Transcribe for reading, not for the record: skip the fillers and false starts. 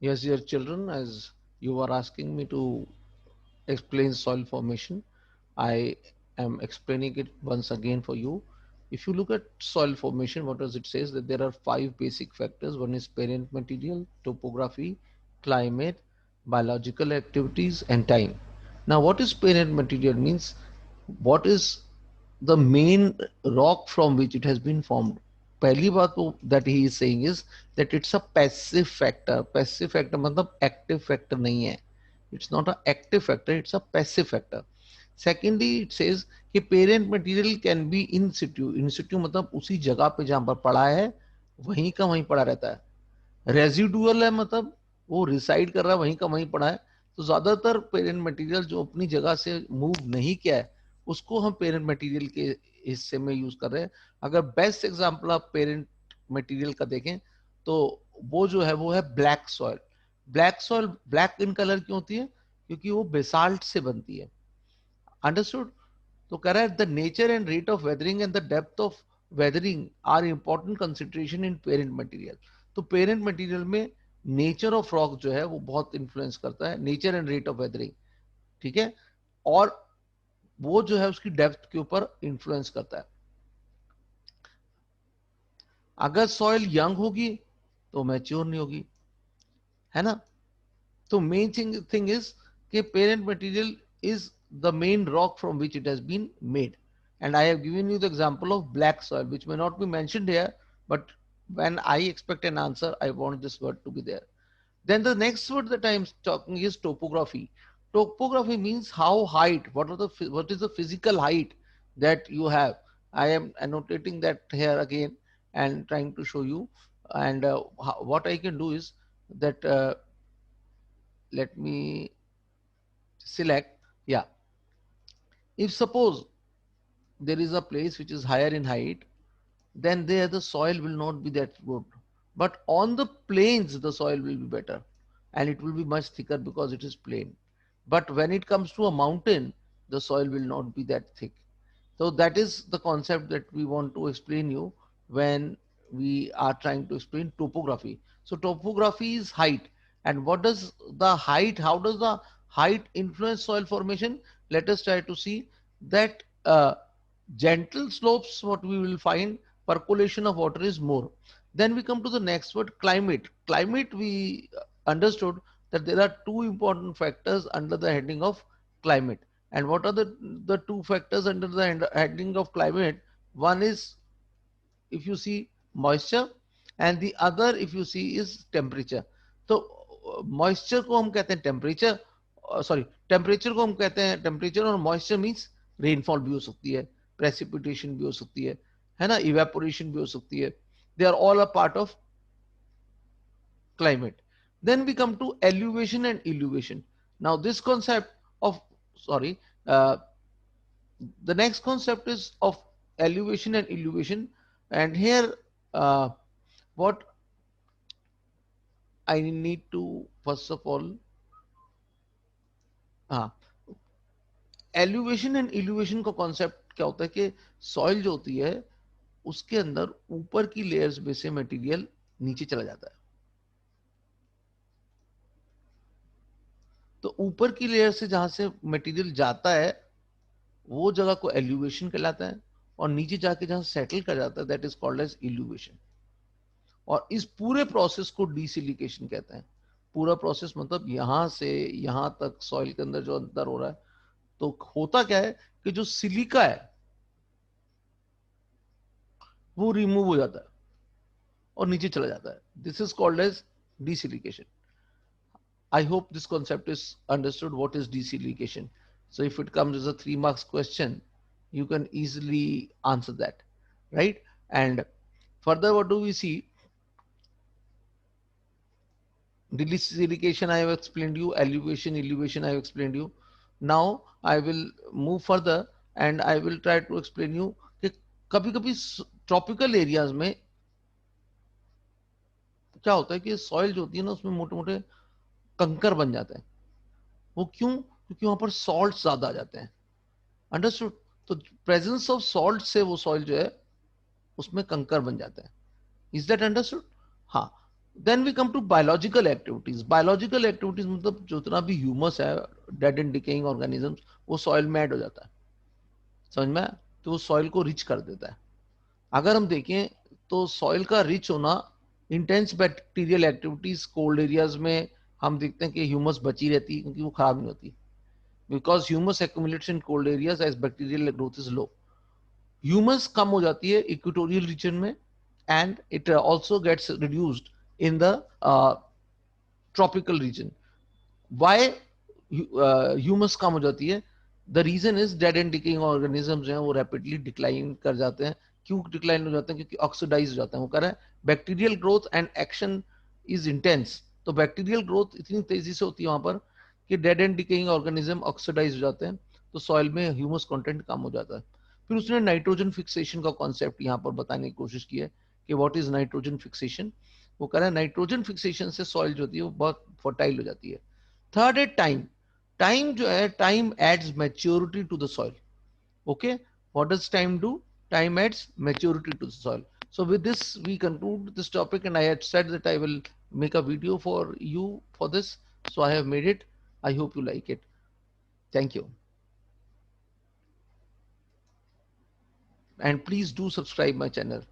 Yes, dear children, as you were asking me to explain soil formation, I am explaining it once again for you. If you look at soil formation, what does it says? That there are five basic factors. One is parent material, topography, climate, biological activities, and time. Now, what is parent material means? What is the main rock from which it has been formed? पहली बात तो that he is saying is that it's a passive factor. Passive factor मतलब active factor नहीं है. It's not a active factor, it's a passive factor. Secondly, it says कि parent material can be in situ. In situ मतलब उसी जगह पे जहां पर पड़ा है वहीं का वहीं पड़ा रहता है. रेजिडुअल है मतलब वो रिसाइड कर रहा है वहीं का वहीं पड़ा है. तो ज्यादातर पेरेंट मटेरियल जो अपनी जगह से मूव नहीं किया है उसको हम पेरेंट मटेरियल के हिस्से में यूज कर रहे हैं. अगर बेस्ट एग्जांपल आप पेरेंट मटेरियल का देखें तो वो जो है वो है black soil. Black soil black in colour क्यों होती है? क्योंकि वो बेसाल्ट से बनती है. अंडरस्टूड? तो कह रहा है the nature and rate of weathering and the depth of weathering are important consideration in parent material. तो पेरेंट मटेरियल में नेचर ऑफ रॉक जो है वो बहुत इन्फ्लुएंस करता है, nature and rate of weathering. ठीक है. और वो जो है उसकी डेप्थ के ऊपर इन्फ्लुएंस करता है. अगर सॉइल यंग होगी तो मैच्योर नहीं होगी, है ना. तो मेन थिंग इज कि parent material is the main rock from which it has been made. And I have given you the example of black soil, which may not be mentioned here, but when I expect an answer, I want this word to be there. Then the next word that I am talking is topography. Topography means how height, what is the physical height that you have. I am annotating that here again and trying to show you. And what I can do is that let me select. Yeah. If suppose there is a place which is higher in height, then there the soil will not be that good. But on the plains, the soil will be better and it will be much thicker because it is plain. But when it comes to a mountain, the soil will not be that thick. So that is the concept that we want to explain you when we are trying to explain topography. So topography is height. And what does the height, how does the height influence soil formation? Let us try to see that gentle slopes, what we will find, percolation of water is more. Then we come to the next word, climate. Climate, we understood that there are two important factors under the heading of climate. And what are the two factors under the heading of climate? One is, if you see, moisture, and the other, if you see, is temperature. तो moisture को हम कहते हैं temperature, sorry, temperature को हम कहते हैं temperature, और मॉइस्चर मीन्स रेनफॉल भी हो सकती है, प्रेसिपिटेशन भी हो सकती है ना, इवेपोरेशन भी हो सकती है. They are all a part of climate. Then we come to elevation and elevation. Now this concept of, sorry, the next concept is of elevation and elevation. And here what I need to first of all, हाँ, elevation and elevation का concept क्या होता है कि soil जो होती है उसके अंदर ऊपर की लेयर्स में से मटेरियल नीचे चला जाता है. तो ऊपर की लेयर से जहां से मटेरियल जाता है वो जगह को एलिवेशन कहलाता है, और नीचे जाके जहां सेटल कर जाता है दैट इज कॉल्ड एज इल्यूवेशन. और इस पूरे प्रोसेस को डीसिलिकेशन कहते हैं. पूरा प्रोसेस मतलब यहां से यहां तक सॉइल के अंदर जो अंतर हो रहा है, तो होता क्या है कि जो सिलिका है वो रिमूव हो जाता है और नीचे चला जाता है. This is called as desilication. I hope this concept is understood what is desilication. So if it comes as a 3 marks question, you can easily answer that, right? And further, what do we see? Desilication I have explained you, elevation I have explained you. Now I will move further and I will try to explain you कि कभी-कभी tropical areas में क्या होता है कि soil जो होती है ना उसमें मोटे-मोटे कंकर बन जाते हैं. वो क्यों? क्योंकि वहां पर सॉल्ट ज्यादा आ जाते हैं. अंडरस्टूड? तो प्रेजेंस ऑफ सॉल्ट से वो सॉइल जो है उसमें कंकर बन जाता है. Is that understood? हाँ. Then we come to biological activities. Biological activities मतलब जितना भी ह्यूमस है, डेड एंड डिकेइंग ऑर्गेनिजम्स, वो सॉइल में ऐड हो जाता है. समझ में आया? तो वो सॉइल को रिच कर देता है. अगर हम देखें तो सॉइल का रिच होना, intense bacterial activities cold areas में हम देखते हैं कि ह्यूमस बची रहती है क्योंकि वो खराब नहीं होती. Because humus accumulates in cold areas as bacterial growth is low. Humus कम हो जाती है इक्वेटोरियल रीजन में, and it also gets reduced in the tropical region. Why humus कम हो जाती है? The reason is dead and decaying organisms हैं वो रैपिडली डिक्लाइन कर जाते हैं. क्यों डिक्लाइन हो जाते हैं? क्योंकि ऑक्सीडाइज हो जाते हैं. वो कह रहा है bacterial growth and action is intense. तो बैक्टीरियल ग्रोथ इतनी तेजी से होती है वहां पर कि dead and decaying organism oxidise हो जाते हैं. तो सॉइल में ह्यूमस कंटेंट कम हो जाता है. फिर उसने नाइट्रोजन फिक्सेशन का कॉन्सेप्ट यहाँ पर बताने की कोशिश की है कि व्हाट इज नाइट्रोजन फिक्सेशन. वो कह रहा है नाइट्रोजन फिक्सेशन से सॉइल जो होती है वो बहुत फर्टाइल हो जाती है. थर्ड है टाइम. टाइम जो है, time adds maturity to the soil. Okay, what does time do? Time adds maturity to the soil. So with this we conclude this topic, and I had said that I will make a video for you for this, so I have made it. I hope you like it. Thank you, and please do subscribe my channel.